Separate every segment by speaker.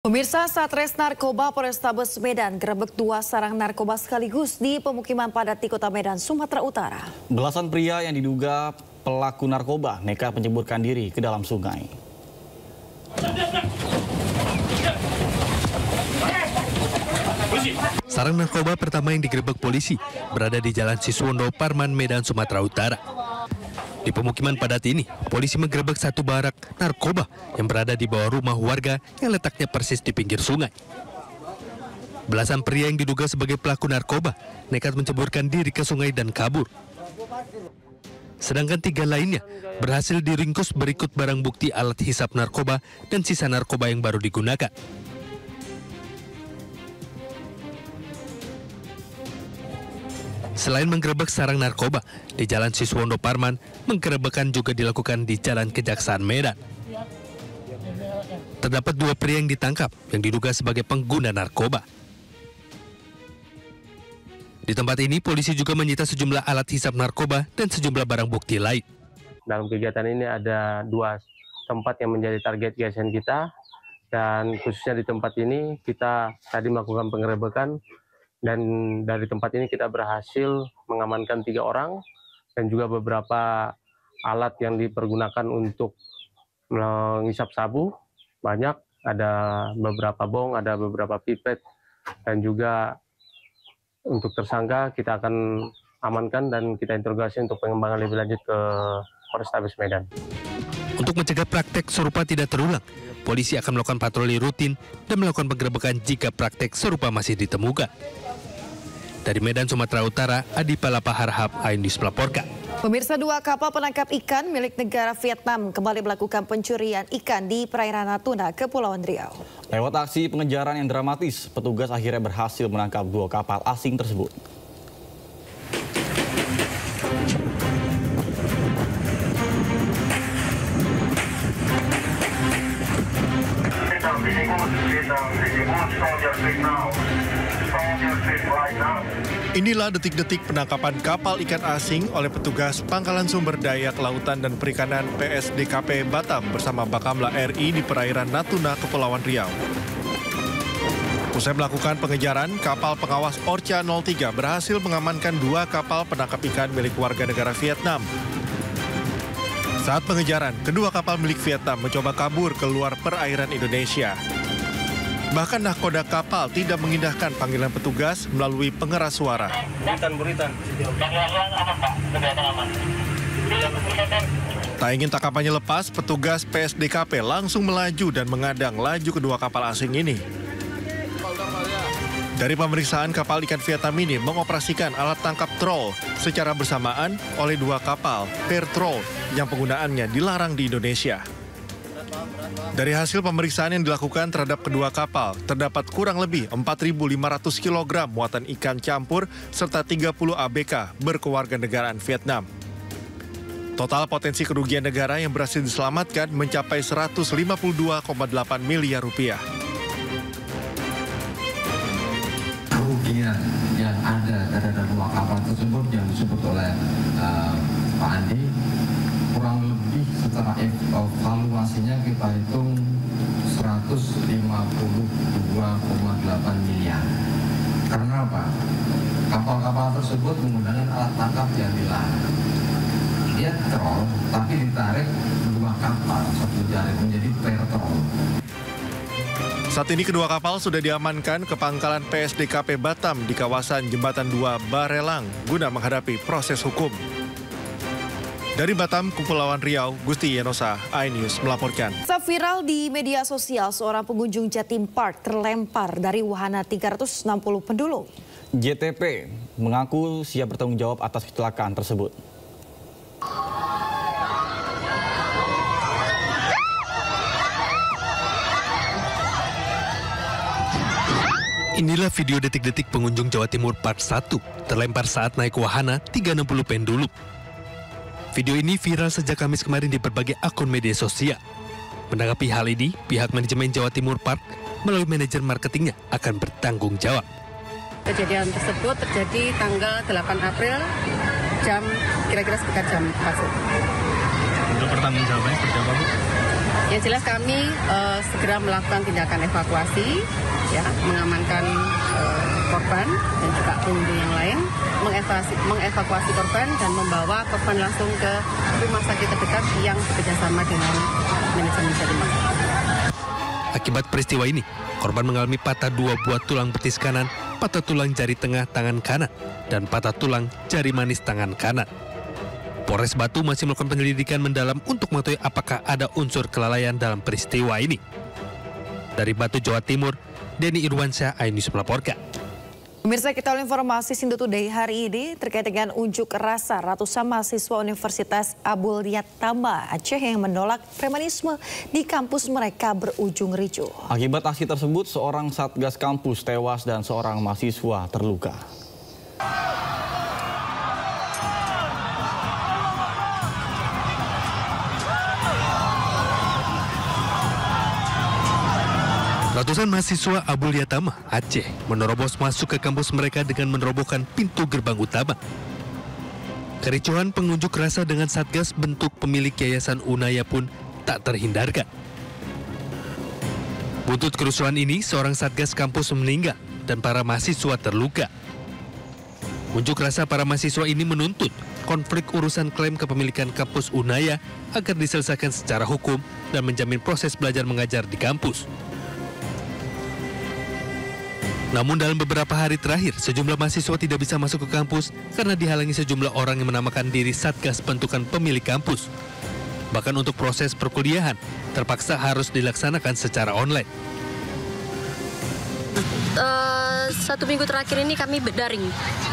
Speaker 1: Pemirsa, Satres Narkoba Polrestabes Medan gerebek 2 sarang narkoba sekaligus di pemukiman padat di Kota Medan, Sumatera Utara.
Speaker 2: Belasan pria yang diduga pelaku narkoba nekat menjeburkan diri ke dalam sungai.
Speaker 3: Sarang narkoba pertama yang digerebek polisi berada di Jalan Siswondo, Parman, Medan, Sumatera Utara. Di pemukiman padat ini, polisi menggerebek satu barak narkoba yang berada di bawah rumah warga yang letaknya persis di pinggir sungai. Belasan pria yang diduga sebagai pelaku narkoba nekat menceburkan diri ke sungai dan kabur. Sedangkan 3 lainnya berhasil diringkus berikut barang bukti alat hisap narkoba dan sisa narkoba yang baru digunakan. Selain menggerebek sarang narkoba di Jalan Siswondo Parman, penggerebekan juga dilakukan di Jalan Kejaksaan Medan. Terdapat 2 pria yang ditangkap yang diduga sebagai pengguna narkoba. Di tempat ini, polisi juga menyita sejumlah alat hisap narkoba dan sejumlah barang bukti lain.
Speaker 4: Dalam kegiatan ini ada 2 tempat yang menjadi target GSN kita, dan khususnya di tempat ini kita tadi melakukan penggerebekan. Dan dari tempat ini kita berhasil mengamankan 3 orang dan juga beberapa alat yang dipergunakan untuk mengisap sabu. Banyak, ada beberapa bong, ada beberapa pipet, dan juga untuk tersangka kita akan amankan dan kita interogasi untuk pengembangan lebih lanjut ke Polrestabes Medan.
Speaker 3: Untuk mencegah praktek serupa tidak terulang, polisi akan melakukan patroli rutin dan melakukan penggerebekan jika praktek serupa masih ditemukan. Dari Medan, Sumatera Utara, Adi Palapa Harhab, iNews melaporkan.
Speaker 1: Pemirsa, 2 kapal penangkap ikan milik negara Vietnam kembali melakukan pencurian ikan di perairan Natuna, Kepulauan Riau.
Speaker 2: Lewat aksi pengejaran yang dramatis, petugas akhirnya berhasil menangkap 2 kapal asing tersebut.
Speaker 5: Inilah detik-detik penangkapan kapal ikan asing oleh petugas Pangkalan Sumber Daya Kelautan dan Perikanan PSDKP Batam bersama Bakamla RI di perairan Natuna, Kepulauan Riau. Usai melakukan pengejaran, kapal pengawas Orca 03 berhasil mengamankan 2 kapal penangkap ikan milik warga negara Vietnam. Saat pengejaran, kedua kapal milik Vietnam mencoba kabur keluar perairan Indonesia. Bahkan nahkoda kapal tidak mengindahkan panggilan petugas melalui pengeras suara. Tak ingin tangkapannya lepas, petugas PSDKP langsung melaju dan mengadang laju kedua kapal asing ini. Dari pemeriksaan, kapal ikan Vietnam ini mengoperasikan alat tangkap troll secara bersamaan oleh 2 kapal pair troll yang penggunaannya dilarang di Indonesia. Dari hasil pemeriksaan yang dilakukan terhadap kedua kapal, terdapat kurang lebih 4.500 kg muatan ikan campur serta 30 ABK berkewarganegaraan Vietnam. Total potensi kerugian negara yang berhasil diselamatkan mencapai 152,8 miliar rupiah.
Speaker 6: Kerugian yang ada terhadap 2 kapal tersebut yang disebut oleh Pak Andi, kurang lebih setelah evaluasinya kita hitung 152,8 miliar. Karena apa? Kapal-kapal tersebut menggunakan alat tangkap yang dilarang. Dia troll, tapi ditarik 2 kapal, 1 jaring menjadi pair troll.
Speaker 5: Saat ini kedua kapal sudah diamankan ke Pangkalan PSDKP Batam di kawasan Jembatan 2 Barelang guna menghadapi proses hukum. Dari Batam, Kepulauan Riau, Gusti Yenosa, iNews melaporkan.
Speaker 1: Viral di media sosial, seorang pengunjung Jatim Park terlempar dari wahana 360 pendulum.
Speaker 2: JTP mengaku siap bertanggung jawab atas kecelakaan tersebut.
Speaker 3: Inilah video detik-detik pengunjung Jawa Timur Part 1 terlempar saat naik wahana 360 pendulum. Video ini viral sejak Kamis kemarin di berbagai akun media sosial. Menanggapi hal ini, pihak manajemen Jawa Timur Park melalui manajer marketingnya akan bertanggung jawab.
Speaker 7: Kejadian tersebut terjadi tanggal 8 April, kira-kira sekitar jam 4.
Speaker 8: Untuk pertanggung jawabannya seperti apa, Bu?
Speaker 7: Yang jelas kami segera melakukan tindakan evakuasi, ya, mengamankan korban dan juga pengunjung yang lain, mengevakuasi korban dan membawa korban langsung ke rumah sakit terdekat yang bekerjasama dengan manajemen dari rumah sakit.
Speaker 3: Akibat peristiwa ini, korban mengalami patah 2 buah tulang betis kanan, patah tulang jari tengah tangan kanan, dan patah tulang jari manis tangan kanan. Polres Batu masih melakukan penyelidikan mendalam untuk mengetahui apakah ada unsur kelalaian dalam peristiwa ini. Dari Batu, Jawa Timur, Denny Irwansyah, iNews melaporkan.
Speaker 1: Pemirsa, kita awali informasi Sindo Today hari ini terkait dengan unjuk rasa ratusan mahasiswa Universitas Abul-Riyad Tama Aceh yang menolak premanisme di kampus mereka berujung ricuh.
Speaker 2: Akibat aksi tersebut, seorang satgas kampus tewas dan seorang mahasiswa terluka.
Speaker 3: Ratusan mahasiswa Abul-Riyad Tama Aceh menerobos masuk ke kampus mereka dengan menerobohkan pintu gerbang utama. Kericuhan pengunjuk rasa dengan satgas bentuk pemilik Yayasan Unaya pun tak terhindarkan. Buntut kerusuhan ini, seorang satgas kampus meninggal dan para mahasiswa terluka. Unjuk rasa para mahasiswa ini menuntut konflik urusan klaim kepemilikan kampus Unaya agar diselesaikan secara hukum dan menjamin proses belajar mengajar di kampus. Namun dalam beberapa hari terakhir, sejumlah mahasiswa tidak bisa masuk ke kampus karena dihalangi sejumlah orang yang menamakan diri Satgas Bentukan Pemilik Kampus. Bahkan untuk proses perkuliahan, terpaksa harus dilaksanakan secara online.
Speaker 8: 1 minggu terakhir ini kami daring,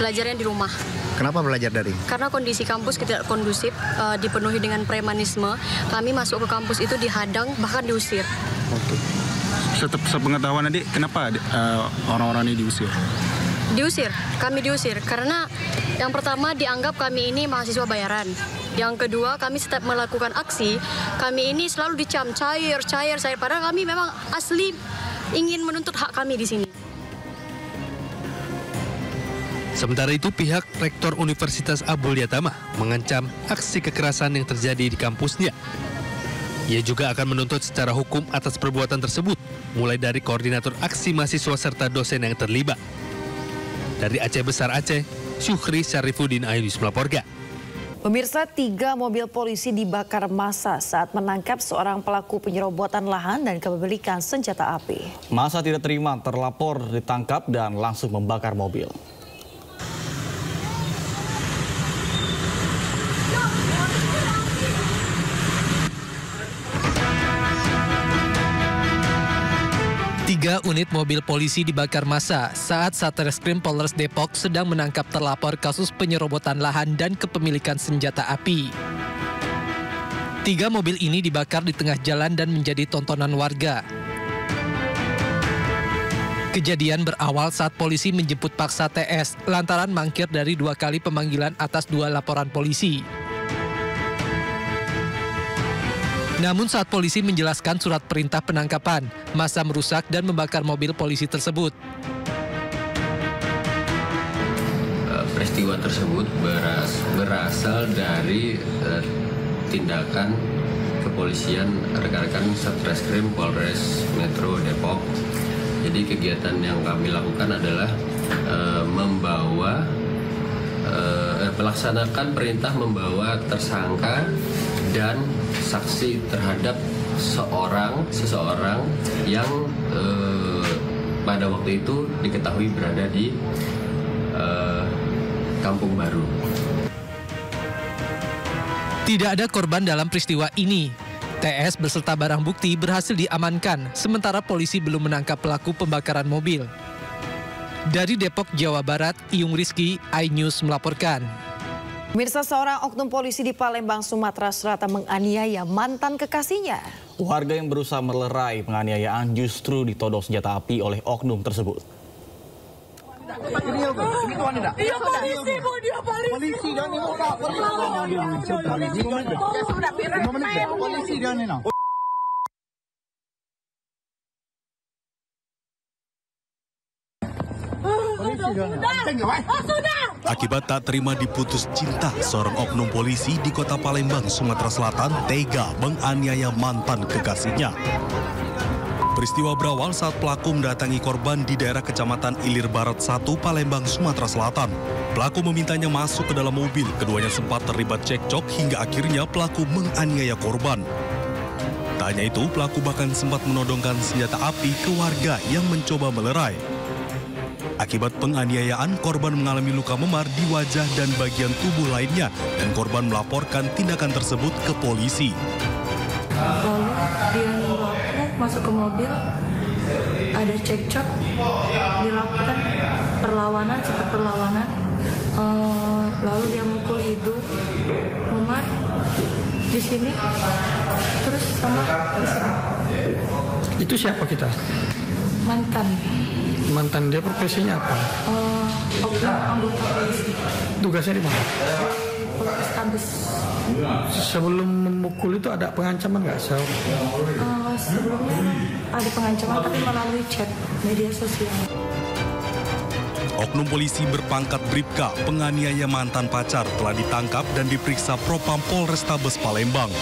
Speaker 8: belajarnya di rumah.
Speaker 9: Kenapa belajar daring?
Speaker 8: Karena kondisi kampus tidak kondusif, dipenuhi dengan premanisme. Kami masuk ke kampus itu dihadang, bahkan diusir.
Speaker 9: Oke.
Speaker 10: Sepengetahuan adik, kenapa orang-orang ini diusir?
Speaker 8: Kami diusir karena yang pertama dianggap kami ini mahasiswa bayaran. Yang kedua, kami setiap melakukan aksi, kami ini selalu dicam cair. Padahal kami memang asli ingin menuntut hak kami di sini.
Speaker 3: Sementara itu, pihak Rektor Universitas Abul-Riyad Tama mengancam aksi kekerasan yang terjadi di kampusnya. Ia juga akan menuntut secara hukum atas perbuatan tersebut, mulai dari koordinator aksi mahasiswa serta dosen yang terlibat. Dari Aceh Besar Aceh, Syuhri Syarifuddin, iNews melaporkan.
Speaker 1: Pemirsa, 3 mobil polisi dibakar massa saat menangkap seorang pelaku penyerobotan lahan dan kepemilikan senjata api.
Speaker 2: Massa tidak terima terlapor ditangkap dan langsung membakar mobil.
Speaker 11: Tiga unit mobil polisi dibakar massa saat Satreskrim Polres Depok sedang menangkap terlapor kasus penyerobotan lahan dan kepemilikan senjata api. 3 mobil ini dibakar di tengah jalan dan menjadi tontonan warga. Kejadian berawal saat polisi menjemput paksa TS lantaran mangkir dari 2 kali pemanggilan atas 2 laporan polisi. Namun saat polisi menjelaskan surat perintah penangkapan, massa merusak dan membakar mobil polisi tersebut.
Speaker 12: Peristiwa tersebut berasal dari tindakan kepolisian rekan-rekan Satreskrim Polres Metro Depok. Jadi kegiatan yang kami lakukan adalah melaksanakan perintah membawa tersangka dan saksi terhadap seseorang yang pada waktu itu diketahui berada di Kampung Baru.
Speaker 11: Tidak ada korban dalam peristiwa ini. TS beserta barang bukti berhasil diamankan, sementara polisi belum menangkap pelaku pembakaran mobil. Dari Depok, Jawa Barat, Iyung Rizky, iNews melaporkan.
Speaker 1: Pemirsa, seorang oknum polisi di Palembang, Sumatera Selatan menganiaya mantan kekasihnya.
Speaker 2: Warga yang berusaha melerai penganiayaan justru ditodong senjata api oleh oknum tersebut.
Speaker 13: Iya polisi, Bu, dia polisi. Polisi dia nih.
Speaker 9: Akibat tak terima diputus cinta, seorang oknum polisi di kota Palembang, Sumatera Selatan tega menganiaya mantan kekasihnya. Peristiwa berawal saat pelaku mendatangi korban di daerah Kecamatan Ilir Barat 1, Palembang, Sumatera Selatan. Pelaku memintanya masuk ke dalam mobil, keduanya sempat terlibat cekcok hingga akhirnya pelaku menganiaya korban. Tak hanya itu, pelaku bahkan sempat menodongkan senjata api ke warga yang mencoba melerai. Akibat penganiayaan, korban mengalami luka memar di wajah dan bagian tubuh lainnya, dan korban melaporkan tindakan tersebut ke polisi.
Speaker 14: Lalu dia nyuruh aku masuk ke mobil, ada cekcok, dilakukan perlawanan, sempat perlawanan, lalu dia mukul hidung, memar di sini, terus sama di sini.
Speaker 15: Itu siapa kita?
Speaker 14: Mantan.
Speaker 15: Mantan dia profesinya apa?
Speaker 14: Anggota polisi.
Speaker 15: Tugasnya di mana?
Speaker 14: Polrestabes.
Speaker 15: Sebelum memukul itu ada pengancaman nggak?
Speaker 14: Sebelumnya ada pengancaman tapi melalui chat media sosial.
Speaker 9: Oknum polisi berpangkat Bribka, penganiaya mantan pacar, telah ditangkap dan diperiksa Propam Polrestabes Palembang.